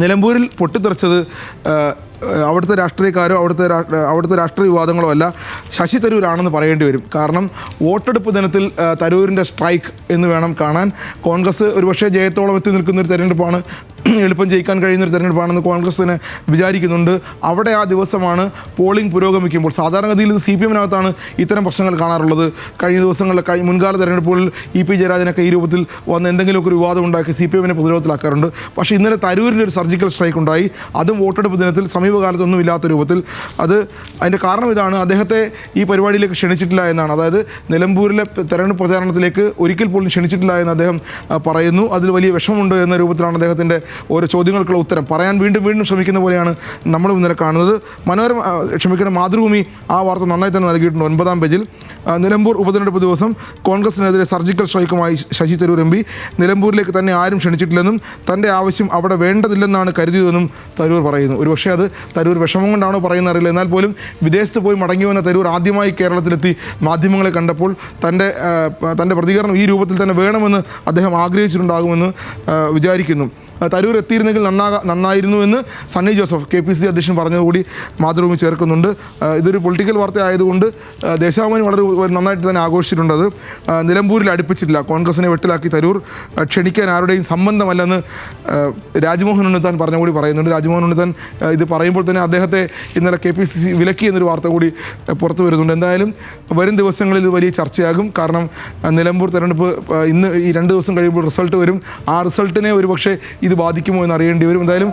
നിലമ്പൂരിൽ പൊട്ടിത്തെറിച്ചത് അവിടുത്തെ രാഷ്ട്രീയക്കാരോ അവിടുത്തെ രാഷ്ട്രീയ വിവാദങ്ങളോ അല്ല, ശശി തരൂരാണെന്ന് പറയേണ്ടി വരും. കാരണം വോട്ടെടുപ്പ് ദിനത്തിൽ തരൂരിൻ്റെ സ്ട്രൈക്ക് എന്ന് വേണം കാണാൻ. കോൺഗ്രസ് ഒരുപക്ഷെ ജയത്തോളം എത്തി നിൽക്കുന്നൊരു തെരഞ്ഞെടുപ്പാണ്, എളുപ്പം ജയിക്കാൻ കഴിയുന്നൊരു തെരഞ്ഞെടുപ്പാണെന്ന് കോൺഗ്രസ് തന്നെ വിചാരിക്കുന്നുണ്ട്. അവിടെ ആ ദിവസമാണ് പോളിംഗ് പുരോഗമിക്കുമ്പോൾ. സാധാരണഗതിയിൽ ഇത് CPM-നകത്താണ് ഇത്തരം പ്രശ്നങ്ങൾ കാണാറുള്ളത്. കഴിഞ്ഞ ദിവസങ്ങളിൽ മുൻകാല തെരഞ്ഞെടുപ്പുകളിൽ EP ജയരാജനൊക്കെ ഈ രൂപത്തിൽ വന്ന് എന്തെങ്കിലുമൊക്കെ ഒരു വിവാദം ഉണ്ടാക്കി CPM-നെ പ്രതിരോധത്തിലാക്കാറുണ്ട്. പക്ഷേ ഇന്നലെ തരൂരിൻ്റെ ഒരു സർജിക്കൽ സ്ട്രൈക്ക് ഉണ്ടായി, അതും വോട്ടെടുപ്പ് ദിനത്തിൽ സമീപകാലത്തൊന്നും ഇല്ലാത്ത രൂപത്തിൽ. അതിൻ്റെ കാരണം ഇതാണ്, അദ്ദേഹത്തെ ഈ പരിപാടിയിലേക്ക് ക്ഷണിച്ചിട്ടില്ല എന്നാണ്. അതായത് നിലമ്പൂരിലെ തെരഞ്ഞെടുപ്പ് പ്രചാരണത്തിലേക്ക് ഒരിക്കൽ പോലും ക്ഷണിച്ചിട്ടില്ല എന്ന് അദ്ദേഹം പറയുന്നു. അതിൽ വലിയ വിഷമമുണ്ട് എന്ന രൂപത്തിലാണ് അദ്ദേഹത്തിൻ്റെ ഓരോ ചോദ്യങ്ങൾക്കുള്ള ഉത്തരം പറയാൻ വീണ്ടും ശ്രമിക്കുന്ന പോലെയാണ് നമ്മൾ ഇന്നലെ കാണുന്നത്. മാതൃഭൂമി ആ വാർത്ത നന്നായി തന്നെ നൽകിയിട്ടുണ്ട്. 9-ാം പേജിൽ നിലമ്പൂർ ഉപതെരഞ്ഞെടുപ്പ് ദിവസം കോൺഗ്രസിനെതിരെ സർജിക്കൽ സ്ട്രൈക്കുമായി ശശി തരൂർ MP. നിലമ്പൂരിലേക്ക് തന്നെ ആരും ക്ഷണിച്ചിട്ടില്ലെന്നും തൻ്റെ ആവശ്യം അവിടെ വേണ്ടതില്ലെന്നാണ് കരുതിയതെന്നും തരൂർ പറയുന്നു. ഒരുപക്ഷെ അത് തരൂർ വിഷമം കൊണ്ടാണോ പറയുന്നത് അറിയില്ല. എന്നാൽ പോലും വിദേശത്ത് പോയി മടങ്ങി വന്ന തരൂർ ആദ്യമായി കേരളത്തിലെത്തി മാധ്യമങ്ങളെ കണ്ടപ്പോൾ തൻ്റെ പ്രതികരണം ഈ രൂപത്തിൽ തന്നെ വേണമെന്ന് അദ്ദേഹം ആഗ്രഹിച്ചിട്ടുണ്ടാകുമെന്ന് വിചാരിക്കുന്നു. തരൂർ എത്തിയിരുന്നെങ്കിൽ നന്നായിരുന്നു എന്ന് സണ്ണി ജോസഫ് KPCC അധ്യക്ഷൻ പറഞ്ഞതുകൂടി മാതൃഭൂമി ചേർക്കുന്നുണ്ട്. ഇതൊരു പൊളിറ്റിക്കൽ വാർത്ത ആയതുകൊണ്ട് ദേശാഭിമാനി വളരെ നന്നായിട്ട് തന്നെ ആഘോഷിച്ചിട്ടുണ്ട്. അത് നിലമ്പൂരിൽ അടുപ്പിച്ചിട്ടില്ല, കോൺഗ്രസിനെ വെട്ടിലാക്കി തരൂർ ക്ഷണിക്കാൻ ആരുടെയും സംബന്ധമല്ലെന്ന് രാജ്മോഹൻ ഉണ്ണിത്താൻ പറഞ്ഞുകൂടി പറയുന്നുണ്ട്. രാജ്മോഹൻ ഉണ്ണിത്താൻ ഇത് പറയുമ്പോൾ തന്നെ അദ്ദേഹത്തെ ഇന്നലെ KPCC വിലക്കി എന്നൊരു വാർത്ത കൂടി പുറത്തു വരുന്നുണ്ട്. എന്തായാലും വരും ദിവസങ്ങളിൽ ഇത് വലിയ ചർച്ചയാകും. കാരണം നിലമ്പൂർ തെരഞ്ഞെടുപ്പ് ഇന്ന് ഈ 2 ദിവസം കഴിയുമ്പോൾ റിസൾട്ട് വരും. ആ റിസൾട്ടിനെ ഒരുപക്ഷെ ഇത് ബാധിക്കുമോ എന്ന് അറിയേണ്ടി വരും. എന്തായാലും